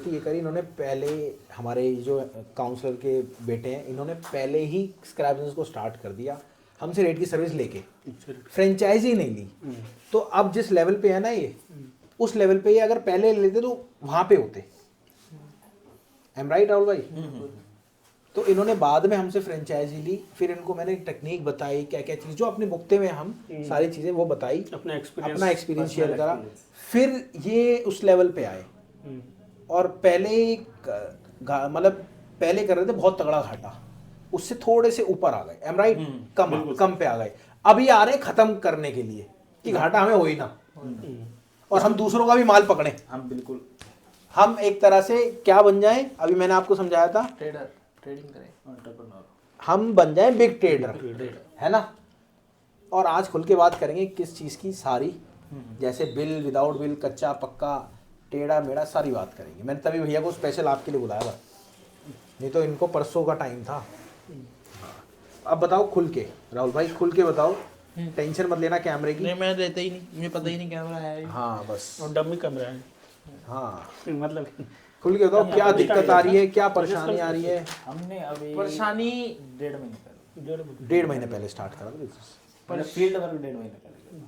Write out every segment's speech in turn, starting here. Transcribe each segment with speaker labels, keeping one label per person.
Speaker 1: गलती ये करी इन्होंने, पहले हमारे जो काउंसलर के बेटे हैं इन्होंने पहले ही स्क्रैप बिजनेस को स्टार्ट कर दिया हमसे रेट की सर्विस लेके, फ्रेंचाइजी नहीं ली। तो अब जिस लेवल पे है ना ये, उस लेवल पे ये अगर पहले लेते तो वहाँ पे होते। एम राइट राहुल भाई? तो इन्होंने बाद में हमसे फ्रेंचाइजी ली, फिर इनको मैंने टेक्निक बताई, क्या क्या चीज़ जो अपने मुक्ते में हम सारी चीज़ें वो बताई, अपना एक्सपीरियंस शेयर करा, फिर ये उस लेवल पे आए। और पहले मतलब पहले कर रहे थे बहुत तगड़ा घाटा, उससे थोड़े से ऊपर आ गए। M right? कम पे आ गए। अभी आ रहे हैं खत्म करने के लिए कि घाटा हमें हो ही ना, और हम दूसरों का भी माल पकड़े। हम बिल्कुल, हम एक तरह से क्या बन जाएं, अभी मैंने आपको समझाया था, ट्रेडिंग करें, एंटरप्रेन्योर, हम बन जाए बिग ट्रेडर, है ना। और आज खुल के बात करेंगे किस चीज़ की, सारी, जैसे बिल, विदाउट बिल, कच्चा पक्का, टेढ़ा मेढ़ा, सारी बात करेंगे। मैंने तभी भैया को स्पेशल आपके लिए बुलाया था, नहीं तो इनको परसों का टाइम था। अब बताओ खुल के, राहुल भाई खुल के बताओ, टेंशन मत लेना कैमरे की।
Speaker 2: नहीं, मैं लेता ही नहीं, मुझे पता ही नहीं कैमरा है।
Speaker 1: हाँ बस,
Speaker 3: और डमी कैमरा है।
Speaker 1: हाँ
Speaker 3: मतलब
Speaker 1: खुल के बताओ क्या दिक्कत आ रही है, क्या परेशानी आ रही है।
Speaker 4: हमने अभी
Speaker 2: परेशानी
Speaker 4: 1.5 महीने पहले
Speaker 1: स्टार्ट करा था बिजनेस,
Speaker 4: पर फील्ड वर्क 1.5 महीने पहले।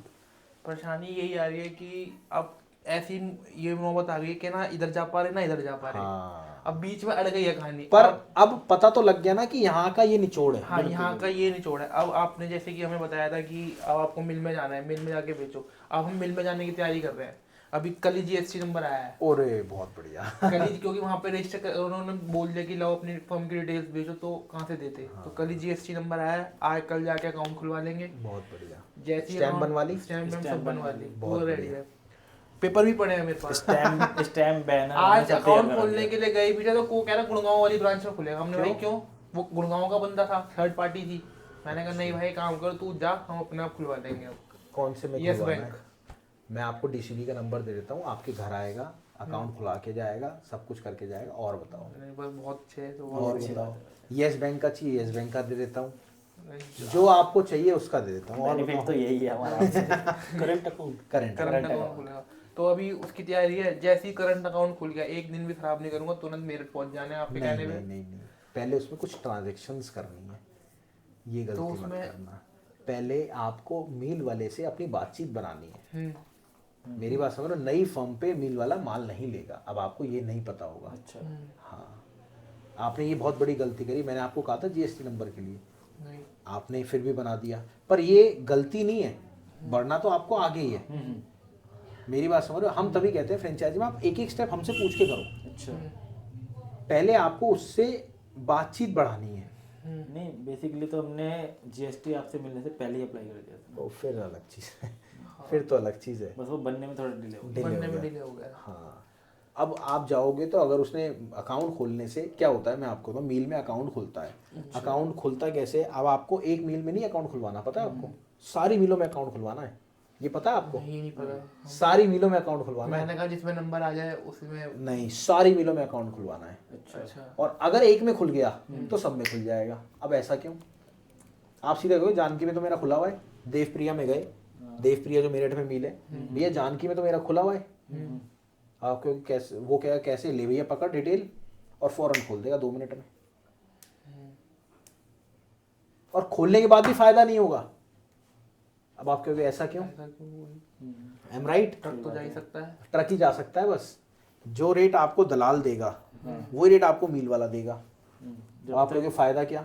Speaker 2: परेशानी यही आ रही है कि अब ऐसी ये नौबत आ गई कि ना इधर जा पा रहे ना इधर जा पा रहे।
Speaker 1: हाँ।
Speaker 2: अब बीच में अड़ गई है कहानी।
Speaker 1: पर अब पता तो लग गया ना कि यहाँ का ये निचोड़ है।
Speaker 2: हाँ, यहाँ का ये निचोड़ है। अब आपने जैसे कि हमें बताया था कि अब आपको मिल में जाना है, मिल में जाके बेचो। अब हम मिल में जाने की तैयारी कर रहे हैं। अभी कल ही जीएसटी नंबर आया है।
Speaker 1: अरे बहुत बढ़िया।
Speaker 2: कल ही, क्योंकि वहाँ पे रजिस्टर उन्होंने बोल दिया कि लाओ अपनी फर्म की डिटेल्स भेजो, तो कहाँ से देते। हाँ। तो कल ही जीएसटी नंबर आया है, आज कल जाके अकाउंट खुलवा लेंगे।
Speaker 1: बहुत बढ़िया।
Speaker 2: जैसे
Speaker 1: स्टैम्प बनवा ली,
Speaker 2: स्टैम्प सब बनवा ली,
Speaker 1: बहुत
Speaker 2: रेडी है। पेपर भी पड़े हैं मेरे पास,
Speaker 4: स्टैम्प बैनर।
Speaker 2: आज अकाउंट खोलने के लिए गए भी थे तो को कह रहा गुड़गांव वाली ब्रांच में खुलेगा। हमने भाई क्यों, वो गुड़गांव का बंदा था, थर्ड पार्टी थी। मैंने कहा नहीं भाई काम कर तू जा, हम अपने आप खुलवा देंगे।
Speaker 1: कौन से में?
Speaker 2: Yes bank.
Speaker 1: मैं आपको डीसीबी का नंबर दे देता हूँ, आपके घर आएगा, अकाउंट खुला के जाएगा, सब कुछ करके जाएगा। और बताओ?
Speaker 2: बहुत अच्छे है। तो
Speaker 1: और बताओ? यस बैंक का चाहिए, यस बैंक का दे देता हूँ, जो आपको चाहिए उसका दे देता हूँ। और
Speaker 4: बेनिफिट तो यही है हमारा।
Speaker 3: करंट अकाउंट
Speaker 2: खुलेगा। तो अभी उसकी तैयारी है। जैसे ही करंट अकाउंट खुल गया, एक दिन भी खराब नहीं करूंगा, तुरंत मेरठ पहुंच जाने आपके कहने पे।
Speaker 1: नहीं, पहले उसमें कुछ ट्रांजैक्शंस करनी है, ये गलती
Speaker 2: तो
Speaker 1: मत करना। पहले आपको मील वाले से अपनी बातचीत बनानी है। मेरी बात समझो, नई फर्म पे मील वाला माल नहीं लेगा। अब आपको ये नहीं पता होगा।
Speaker 4: अच्छा।
Speaker 1: हाँ, आपने ये बहुत बड़ी गलती करी। मैंने आपको कहा था जीएसटी नंबर के लिए,
Speaker 2: नहीं,
Speaker 1: आपने फिर भी बना दिया। पर ये गलती नहीं है, बढ़ना तो आपको आगे ही है। मेरी बात समझ रहे हो? हम तभी कहते हैं फ्रेंचाइजी में आप एक एक स्टेप हमसे पूछ के करो।
Speaker 4: अच्छा।
Speaker 1: पहले आपको उससे बातचीत बढ़ानी है।
Speaker 4: नहीं, बेसिकली तो हमने जीएसटी आपसे मिलने से पहले ही अप्लाई कर दिया था।
Speaker 1: वो फिर अलग चीज़ है। फिर तो अलग चीज़ है,
Speaker 4: बस वो बनने में थोड़ा डिले
Speaker 1: हो गया। हाँ, अब आप जाओगे तो अगर उसने अकाउंट खोलने से क्या होता है, मैं आपको बताऊँ, मील में अकाउंट खुलता है। अच्छा। अकाउंट खुलता कैसे? अब आपको एक मील में नहीं अकाउंट खुलवाना, पता है आपको? सारी मीलों में अकाउंट खुलवाना है। ये पता है आपको?
Speaker 2: नहीं पता।
Speaker 1: सारी मीलों में अकाउंट खुलवाना है।
Speaker 2: मैंने कहा जिसमें नंबर आ जाए उसमें
Speaker 1: नहीं, सारी मीलों में अकाउंट खुलवाना है।
Speaker 2: अच्छा। और
Speaker 1: अगर एक में खुल गया तो सब में खुल जाएगा। अब ऐसा क्यों? आप सीधे गए, जानकी में तो मेरा खुला हुआ है, देवप्रिया में गए, देवप्रिया जो मेरठ में मिल है, भैया जानकी में तो मेरा खुला हुआ है। आप क्योंकि कैसे, वो क्या कैसे ले भैया पकड़ डिटेल और फौरन खोल देगा 2 मिनट में। और खोलने के बाद भी फायदा नहीं होगा। अब आप क्योंकि ऐसा क्यों? M right?
Speaker 2: ट्रक तो जा ही सकता है,
Speaker 1: ट्रक ही जा सकता है। बस जो रेट आपको दलाल देगा वही रेट आपको मील वाला देगा। आप क्योंकि फायदा क्या?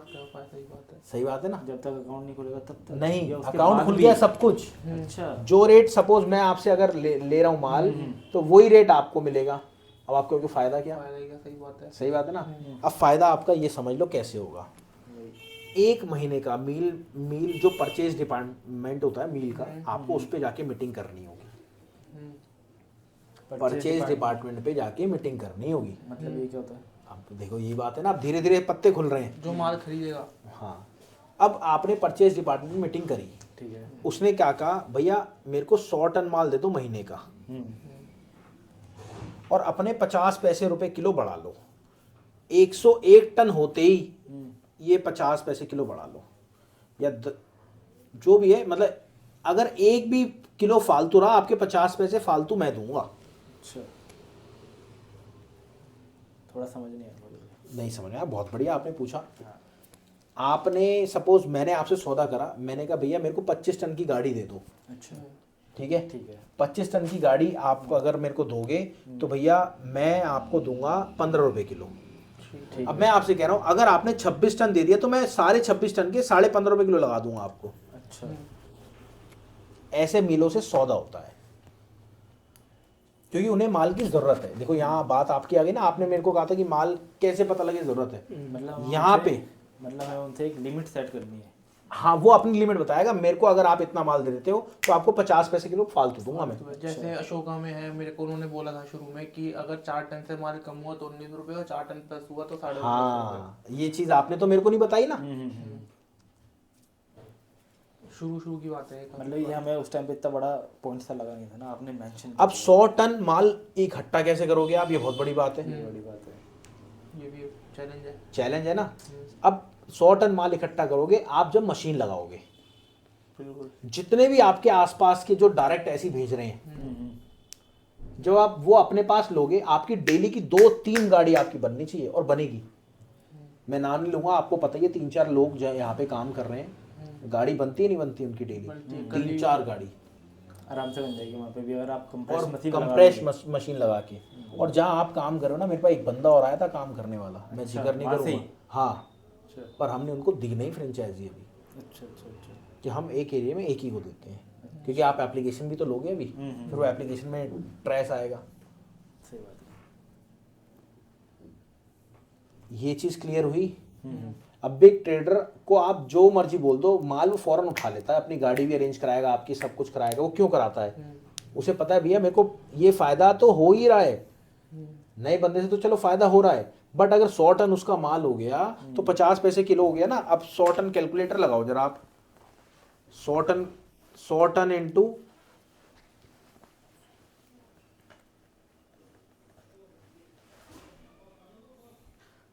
Speaker 1: सही बात है ना।
Speaker 4: जब तक अकाउंट नहीं खुलेगा तब तक
Speaker 1: नहीं, अकाउंट खुल गया सब कुछ।
Speaker 4: अच्छा।
Speaker 1: जो रेट सपोज मैं आपसे अगर ले रहा हूँ माल, तो वही रेट आपको मिलेगा। अब आपको क्योंकि फायदा क्या? सही बात है ना। अब फायदा आपका ये समझ लो कैसे होगा। 1 महीने का मील जो परचेज डिपार्टमेंट होता है मील का, आपको उस पे जाके मीटिंग करनी होगी। परचेज डिपार्टमेंट पे जाके मीटिंग करनी होगी।
Speaker 4: मतलब ये क्या होता है?
Speaker 1: अब देखो ये बात है ना, अब धीरे धीरे पत्ते खुल रहे हैं।
Speaker 2: जो माल खरीदेगा।
Speaker 1: हाँ, अब आपने परचेज डिपार्टमेंट में मीटिंग करी,
Speaker 4: ठीक है।
Speaker 1: उसने क्या कहा, भैया मेरे को 100 टन माल दे दो महीने का, और अपने 50 पैसे रुपए किलो बढ़ा लो। 101 टन होते ही ये 50 पैसे किलो बढ़ा लो, या जो भी है, मतलब अगर एक भी किलो फालतू रहा, आपके 50 पैसे फालतू मैं दूंगा। अच्छा। 101 टन
Speaker 4: थोड़ा समझ नहीं आया मुझे।
Speaker 1: नहीं समझ आया, बहुत बढ़िया आपने पूछा।
Speaker 4: हाँ।
Speaker 1: आपने सपोज मैंने आपसे सौदा करा, मैंने कहा भैया मेरे को 25 टन की गाड़ी दे दो,
Speaker 4: अच्छा
Speaker 1: ठीक है।
Speaker 4: ठीक है।
Speaker 1: 25 टन की गाड़ी आपको अगर मेरे को दोगे तो भैया मैं आपको दूंगा 15 रुपए किलो।
Speaker 4: ठीक
Speaker 1: अब
Speaker 4: है।
Speaker 1: मैं आपसे कह रहा हूँ अगर आपने 26 टन दे दिया तो मैं सारे 26 टन के 15.5 रुपए किलो लगा दूंगा आपको।
Speaker 4: अच्छा
Speaker 1: ऐसे मिलों से सौदा होता है, क्योंकि उन्हें माल की जरूरत है। देखो यहाँ बात आपकी आ गई ना, आपने मेरे को कहा था कि माल कैसे पता लगे जरूरत है,
Speaker 4: मतलब
Speaker 1: यहाँ
Speaker 4: उनसे-
Speaker 1: पे
Speaker 4: मतलब हमें उनसे एक लिमिट सेट करनी है।
Speaker 1: हाँ वो अपनी लिमिट बताएगा मेरे को। अगर आप इतना माल दे देते हो तो आपको 50 पैसे किलो फालतू दूंगा मैं।
Speaker 2: तो जैसे अशोका में है, मेरे को उन्होंने बोला था शुरू में कि अगर 4 टन से माल कम हुआ तो 19 रुपए और 4 टन प्लस हुआ तो 19.5 रुपए।
Speaker 1: हाँ ये चीज आपने तो मेरे को नहीं बताई ना।
Speaker 2: शुरू की बात है।
Speaker 4: मतलब ये हमें उस टाइम पे इतना बड़ा पॉइंट सा लगा नहीं था ना, आपने मेंशन।
Speaker 1: अब 100 टन माल इकट्ठा कैसे करोगे आप, ये बहुत बड़ी बात है।
Speaker 4: बड़ी बात है।
Speaker 2: ये भी चैलेंज है।
Speaker 1: चैलेंज है ना। अब 100 टन माल इकट्ठा करोगे आप जब मशीन लगाओगे,
Speaker 2: बिल्कुल।
Speaker 1: जितने भी आपके आसपास के जो डायरेक्ट ऐसी भेज रहे हैं, जब आप वो अपने पास लोगे, आपकी डेली की 2-3 गाड़ी आपकी बननी चाहिए और बनेगी। मैं नाम नहीं लूंगा, आपको पता ही है 3-4 लोग जो यहाँ पे काम कर रहे हैं, गाड़ी बनती है नहीं बनती उनकी डेली,
Speaker 2: बनती है।
Speaker 1: 3-4 गाड़ी
Speaker 4: आराम से बन जाएगी वहाँ पे भी, अगर आप
Speaker 1: और
Speaker 4: कंप्रेस मशीन लगा
Speaker 1: कंप्रेस
Speaker 4: लोगे।
Speaker 1: मशीन लगा के। और जहाँ आप काम कर रहे हो ना, मेरे पास एक बंदा और आया था काम करने वाला, मैं
Speaker 4: अच्छा,
Speaker 1: जिक्र नहीं
Speaker 4: वहाँ से
Speaker 1: करूँगा।
Speaker 4: ही?
Speaker 1: हाँ,
Speaker 4: अच्छा
Speaker 1: पर हमने उनको दी नहीं फ्रेंचाइजी अभी,
Speaker 4: अच्छा अच्छा अच्छा।
Speaker 1: कि हम एक एरिया में एक ही को देते हैं, क्योंकि आप एप्लीकेशन भी तो लोगे अभी, फिर वो एप्लीकेशन में ट्रेस आएगा।
Speaker 4: सही बात
Speaker 1: ये चीज़ क्लियर हुई। अब बिग ट्रेडर को आप जो मर्जी बोल दो, माल वो फौरन उठा लेता है, अपनी गाड़ी भी अरेंज कराएगा, आपकी सब कुछ कराएगा। वो क्यों कराता है? उसे पता है भैया मेरे को ये फायदा तो हो ही रहा है, नए बंदे से तो चलो फायदा हो रहा है, बट अगर 100 टन उसका माल हो गया तो 50 पैसे किलो हो गया ना। अब 100 टन कैलकुलेटर लगाओ जरा आप, 100 टन इंटू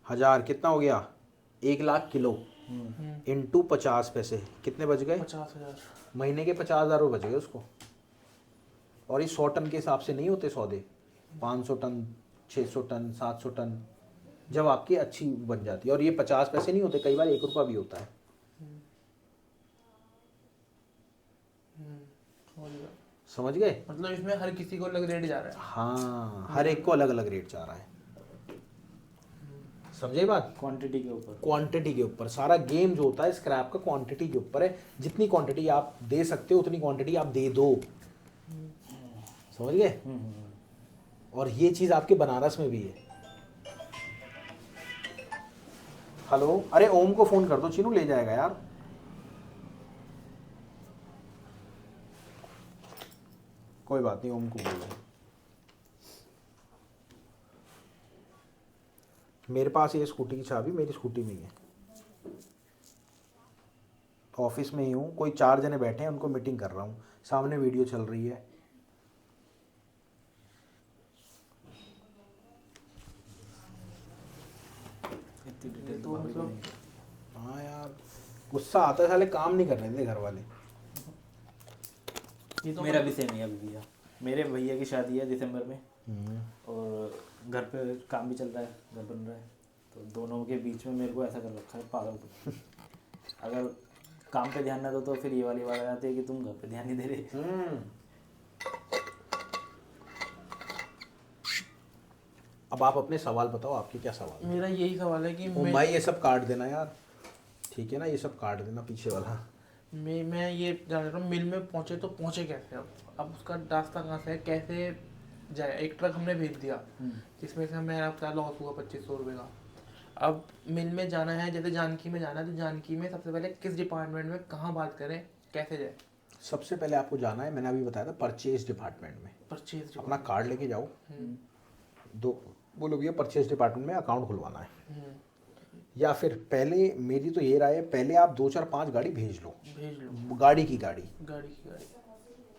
Speaker 1: 1000 कितना हो गया? 1 लाख किलो इंटू 50 पैसे, कितने बच गए?
Speaker 2: 50,000।
Speaker 1: महीने के 50,000 रुपये बच गए उसको। और ये 100 टन के हिसाब से नहीं होते सौदे, 500 टन, 600 टन, 700 टन, जब आपकी अच्छी बन जाती है। और ये 50 पैसे नहीं होते, कई बार 1 रुपया भी होता है। समझ गए?
Speaker 2: मतलब इसमें हर किसी को अलग रेट जा रहा है।
Speaker 1: हाँ, हर एक को अलग अलग रेट जा रहा है। समझे बात?
Speaker 4: क्वांटिटी के ऊपर।
Speaker 1: क्वांटिटी के ऊपर सारा गेम जो होता है स्क्रैप का, क्वांटिटी के ऊपर है। जितनी क्वांटिटी आप दे सकते हो उतनी क्वांटिटी आप दे दो। समझ गए? और ये चीज आपके बनारस में भी है। हेलो, अरे ओम को फोन कर दो, चीनू ले जाएगा यार। कोई बात नहीं, ओम को बोल दो। मेरे पास ये स्कूटी की चाबी मेरी स्कूटी में ही है, ऑफिस में ही हूँ। कोई 4 जने बैठे हैं, उनको मीटिंग कर रहा हूँ, सामने वीडियो चल रही है।
Speaker 4: इतनी डिटेल
Speaker 2: तो मतलब
Speaker 1: हाँ यार, गुस्सा आता है, साले काम नहीं करने देते घर वाले।
Speaker 2: ये तो
Speaker 4: मेरा भी सेम है अभी भैया। मेरे भैया की शादी है दिसंबर में, और घर पे काम भी चल रहा है, घर बन रहा है, तो दोनों के बीच में मेरे को ऐसा कर रखा है पागल को। अगर काम पे ध्यान ना दो तो फिर ये वाली बात आ जाती है कि तुम घर पे ध्यान नहीं दे रहे।
Speaker 1: अब आप अपने सवाल बताओ, आपके क्या सवाल है?
Speaker 2: मेरा यही सवाल है कि
Speaker 1: ओम भाई ये सब काट देना यार, ठीक है ना, ये सब काट देना पीछे वाला।
Speaker 2: मैं ये जान रहा हूँ मिल में पहुंचे तो पहुंचे कैसे? अब उसका रास्ता कहाँ से है, कैसे जाए? एक ट्रक हमने भेज दिया जिसमें से हमें क्या लॉस हुआ 2500 रुपये का। अब मिल में जाना है, जैसे जानकी में जाना है, तो जानकी में सबसे पहले किस डिपार्टमेंट में कहाँ बात करें, कैसे जाए?
Speaker 1: सबसे पहले आपको जाना है, मैंने अभी बताया था, परचेज डिपार्टमेंट में।
Speaker 2: परचेज
Speaker 1: अपना कार्ड लेके जाओ, दो बोलो भैया परचेज डिपार्टमेंट में अकाउंट खुलवाना है। या फिर पहले, मेरी तो ये राय है, पहले आप 2-4-5 गाड़ी भेज लो, गाड़ी की गाड़ी।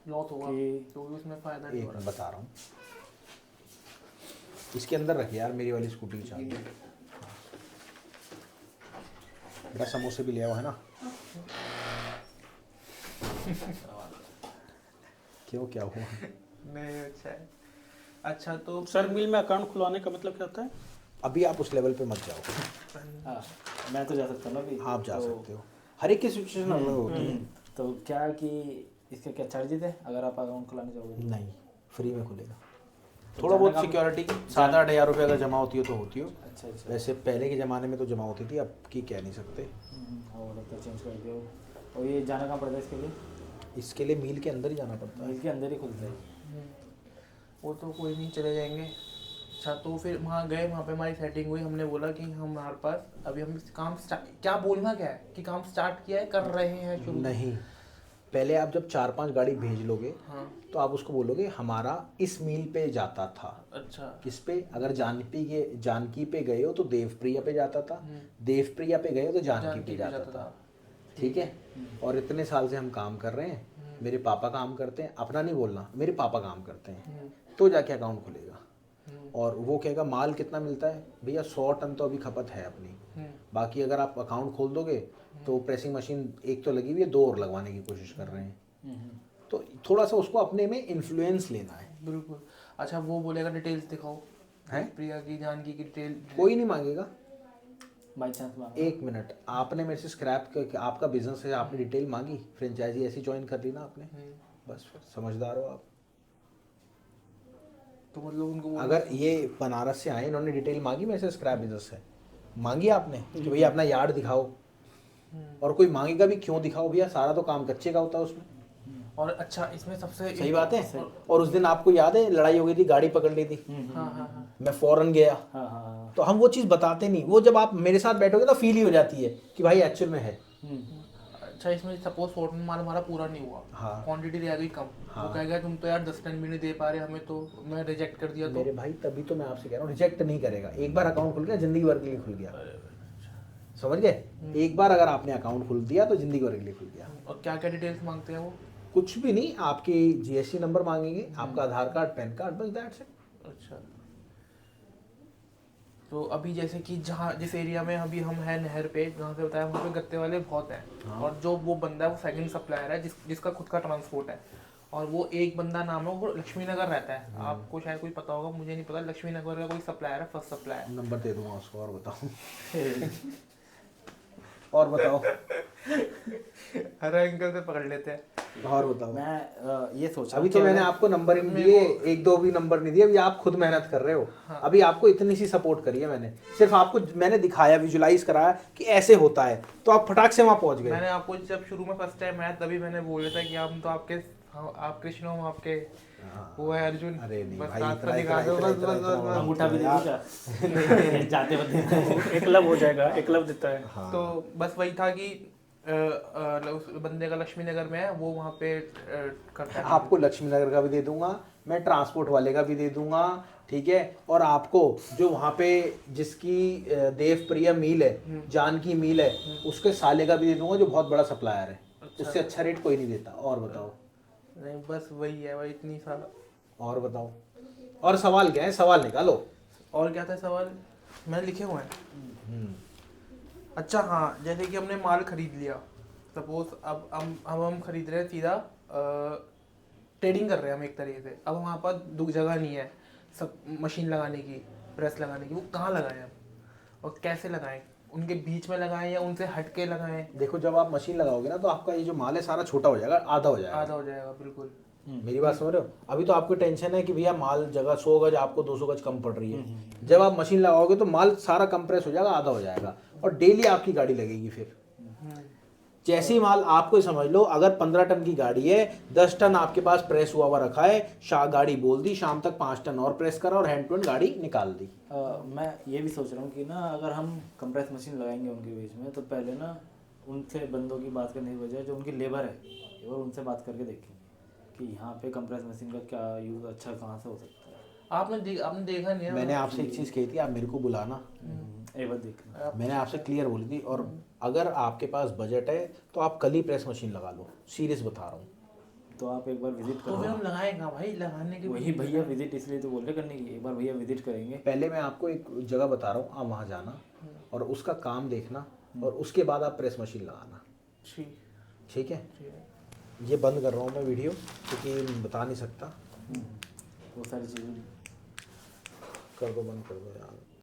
Speaker 2: लॉस होगा
Speaker 4: कि-
Speaker 2: तो उसमें फायदा नहीं
Speaker 1: एक
Speaker 2: हो
Speaker 1: मैं
Speaker 2: रहा।
Speaker 1: बता रहा हूँ, इसके अंदर रखिए यार मेरी वाली स्कूटी की चाबी। बेटा समोसे भी ले आओ, है ना? क्यों, क्या हुआ?
Speaker 2: नहीं, अच्छा है। अच्छा तो
Speaker 3: सर मिल में अकाउंट खुलवाने का मतलब क्या होता है?
Speaker 1: अभी आप उस लेवल पे मत जाओ।
Speaker 4: हाँ, मैं तो जा सकता हूँ ना अभी।
Speaker 1: आप जा
Speaker 4: तो,
Speaker 1: सकते हो, हर एक की सिचुएशन अलग होती है।
Speaker 4: तो क्या कि इसके क्या चार्जेस है अगर आप अकाउंट खुलाने जाओगे?
Speaker 1: नहीं, फ्री में खुलेगा।
Speaker 4: तो
Speaker 1: थोड़ा
Speaker 4: जाने
Speaker 1: बहुत
Speaker 4: का-
Speaker 1: सिक्योरिटी 7-8 हज़ार रुपये अगर जमा होती हो तो होती हो।
Speaker 4: अच्छा अच्छा।
Speaker 1: वैसे पहले के ज़माने में तो जमा होती थी, अब की कह नहीं सकते।
Speaker 4: हाँ, वो लगता है चेंज कर दिया वो। और ये जाना कहाँ पड़ता है इसके लिए?
Speaker 1: इसके लिए मील के अंदर ही जाना पड़ता है।
Speaker 4: मील के अंदर ही खुलता है।
Speaker 2: वो तो कोई नहीं, चले जाएंगे। अच्छा, तो फिर वहाँ गए, वहाँ पे हमारी सेटिंग हुई, हमने बोला कि हमारे पास अभी हम काम स्टार्ट, क्या बोलना क्या है कि काम स्टार्ट किया है, कर रहे हैं शुरू?
Speaker 1: नहीं, पहले आप जब 4-5 गाड़ी भेज लोगे
Speaker 2: हाँ।
Speaker 1: तो आप उसको बोलोगे हमारा इस मील पे जाता था।
Speaker 2: अच्छा।
Speaker 1: किस पे? अगर जानकी पे गए हो तो देवप्रिया पे जाता था, देवप्रिया पे गए हो तो जानकी पे जाता था। ठीक है, और इतने साल से हम काम कर रहे हैं, मेरे पापा काम करते हैं, अपना नहीं बोलना, मेरे पापा काम करते हैं, तो जाके अकाउंट खुलेगा। और वो कहेगा माल कितना मिलता है भैया, 100 टन तो अभी खपत है अपनी, बाकी अगर आप अकाउंट खोल दोगे तो प्रेसिंग मशीन एक तो लगी हुई है, 2 और लगवाने की कोशिश कर रहे हैं। तो थोड़ा सा उसको अपने में इन्फ्लुएंस लेना है।
Speaker 2: बिल्कुल। अच्छा, वो बोलेगा डिटेल्स दिखाओ,
Speaker 1: हैं?
Speaker 2: प्रिया की, जानकी की डिटेल।
Speaker 1: कोई नहीं मांगेगा।
Speaker 4: बाई चांस मांगा।
Speaker 1: 1 मिनट, आपने मेरे से स्क्रैप कर, आपका बिजनेस है, आपने डिटेल मांगी, फ्रेंचाइजी ऐसी ज्वाइन कर ली ना आपने, बस फिर समझदार हो आप।
Speaker 2: तो मतलब उनको
Speaker 1: अगर ये बनारस से आए, इन्होंने डिटेल मांगी मेरे से, स्क्रैप बिजनेस है, मांगी आपने कि भैया अपना यार्ड दिखाओ, और कोई मांगेगा भी क्यों दिखाओ भैया, सारा तो काम कच्चे का होता है उसमें।
Speaker 2: और अच्छा, इसमें सबसे
Speaker 1: सही बात है। और उस दिन आपको याद है लड़ाई हो गई थी, गाड़ी पकड़ ली थी,
Speaker 2: हाँ हाँ हाँ।
Speaker 1: मैं फौरन गया।
Speaker 4: हाँ हाँ हाँ।
Speaker 1: तो हम वो चीज़ बताते नहीं, वो जब आप मेरे साथ बैठोगे तो फील ही हो जाती है कि भाई एक्चुअल में है।
Speaker 2: अच्छा, इसमें सपोज 100 टन माल हमारा पूरा नहीं हुआ,
Speaker 1: हाँ।
Speaker 2: क्वांटिटी रह गई कम,
Speaker 1: हाँ।
Speaker 2: वो कहेगा तुम तो यार 10 टन भी नहीं दे पा रहे हमें, तो मैं रिजेक्ट कर दिया तो?
Speaker 1: मेरे भाई तभी तो मैं आपसे कह रहा हूँ, रिजेक्ट नहीं करेगा। एक बार अकाउंट खुल गया, जिंदगी भर के लिए खुल गया, समझ गए? एक बार अगर आपने अकाउंट खुल दिया तो जिंदगी भर के लिए खुल गया।
Speaker 2: और क्या क्या डिटेल्स मांगते हैं वो?
Speaker 1: कुछ भी नहीं, आपकी जीएसटी नंबर मांगेंगे, आपका आधार कार्ड, पैन कार्ड, बस दैट्स इट।
Speaker 2: अच्छा, तो अभी जैसे कि जहाँ जिस एरिया में अभी हम हैं, नहर पे, जहाँ से बताया, वहाँ पे गत्ते वाले बहुत हैं।
Speaker 1: हाँ।
Speaker 2: और जो वो बंदा है वो सेकंड सप्लायर है, जिसका खुद का ट्रांसपोर्ट है, और वो एक बंदा नाम है, वो लक्ष्मी नगर रहता है। आपको शायद कोई पता होगा, मुझे नहीं पता। लक्ष्मी नगर का कोई सप्लायर है, फर्स्ट सप्लायर।
Speaker 1: नंबर दे दूंगा उसको, और बताओ। और बताओ।
Speaker 2: हर एंगल से पकड़ लेते हैं।
Speaker 1: और बताओ।
Speaker 4: मैं ये सोचा
Speaker 1: अभी तो मैंने आपको नंबर ही नहीं दिए, 1-2 भी नंबर नहीं दिए, अभी आप खुद मेहनत कर रहे हो। अभी आपको इतनी सी सपोर्ट करी है मैंने, सिर्फ आपको मैंने दिखाया, विजुलाइज कराया कि ऐसे होता है, तो आप फटाक से वहां पहुंच गए।
Speaker 2: मैंने आपको जब शुरू में फर्स्ट टाइम आया तभी मैंने बोला था कि हम तो आपके, आप कृष्ण हो, हम आपके वो है अर्जुन।
Speaker 1: अरे नहीं
Speaker 2: बस
Speaker 1: भाई,
Speaker 2: रास्ता दिखा दो, बस बस बस बस।
Speaker 4: अंगूठा भी दे दूंगा जाते वक्त।
Speaker 3: एकलव हो जाएगा, एकलव देता है।
Speaker 1: हाँ।
Speaker 2: तो बस वही था कि उस बंदे का लक्ष्मी नगर में है, वो वहाँ पे करता है।
Speaker 1: आपको लक्ष्मी नगर का भी दे दूंगा, मैं ट्रांसपोर्ट वाले का भी दे दूंगा, ठीक है। और आपको जो वहाँ पे जिसकी देवप्रिया मील है, जानकी मील है, उसके साले का भी दे दूंगा, जो बहुत बड़ा सप्लायर है। उससे अच्छा रेट कोई नहीं देता। और बताओ।
Speaker 2: नहीं, बस वही है भाई, इतनी सा।
Speaker 1: और बताओ, और सवाल क्या है, सवाल निकालो।
Speaker 2: और क्या था सवाल, मैंने लिखे हुए हैं। अच्छा हाँ, जैसे कि हमने माल खरीद लिया, सपोज अब हम खरीद रहे हैं सीधा, ट्रेडिंग कर रहे हैं हम एक तरीके से। अब वहाँ पर जगह नहीं है सब मशीन लगाने की, प्रेस लगाने की, वो कहाँ लगाएं हम और कैसे लगाएं? उनके बीच में लगाएं या उनसे हट के लगाएं?
Speaker 1: देखो, जब आप मशीन लगाओगे ना तो आपका ये जो माल है सारा छोटा हो जाएगा, आधा हो जाएगा।
Speaker 2: आधा हो जाएगा, बिल्कुल।
Speaker 1: मेरी बात समझ रहे हो? अभी तो आपको टेंशन है कि भैया माल जगह 100 गज आपको 200 गज कम पड़ रही है। जब आप मशीन लगाओगे तो माल सारा कंप्रेस हो जाएगा, आधा हो जाएगा, और डेली आपकी गाड़ी लगेगी। फिर जैसी माल आपको ही समझ लो, अगर 15 टन की गाड़ी है, 10 टन आपके पास प्रेस हुआ रखा है, गाड़ी बोल दी शाम तक 5 टन और प्रेस करा और हैंड टू हैंड गाड़ी निकाल दी।
Speaker 4: मैं ये भी सोच रहा हूँ कि ना अगर हम कंप्रेस मशीन लगाएंगे उनके बीच में, तो पहले ना उनसे बंदों की बात करने की बजाय जो उनकी लेबर है और उनसे बात करके देखेंगे कि यहाँ पे कंप्रेस मशीन का क्या यूज़ अच्छा कहाँ से हो सकता है।
Speaker 2: आपने देखा नहीं है?
Speaker 1: मैंने आपसे एक चीज़ कही थी, आप मेरे को बुलाना,
Speaker 4: एक बार देखना।
Speaker 1: मैंने आपसे क्लियर बोली थी। और अगर आपके पास बजट है तो आप कल ही प्रेस मशीन लगा लो, सीरियस बता रहा हूँ।
Speaker 4: तो आप एक बार विजिट
Speaker 2: तो
Speaker 4: करो।
Speaker 2: फिर हम लगाएंगे भाई, लगाने के
Speaker 4: वही भैया विजिट इसलिए तो बोल रहे करने की, एक बार भैया विजिट करेंगे।
Speaker 1: पहले मैं आपको एक जगह बता रहा हूँ, आप वहाँ जाना और उसका काम देखना, और उसके बाद आप प्रेस मशीन लगाना।
Speaker 2: ठीक
Speaker 1: ठीक है?
Speaker 2: है।
Speaker 1: ये बंद कर रहा हूँ मैं वीडियो, क्योंकि बता नहीं सकता।
Speaker 4: वो सारी चीज़ें
Speaker 1: कर दो, बंद कर दो यार।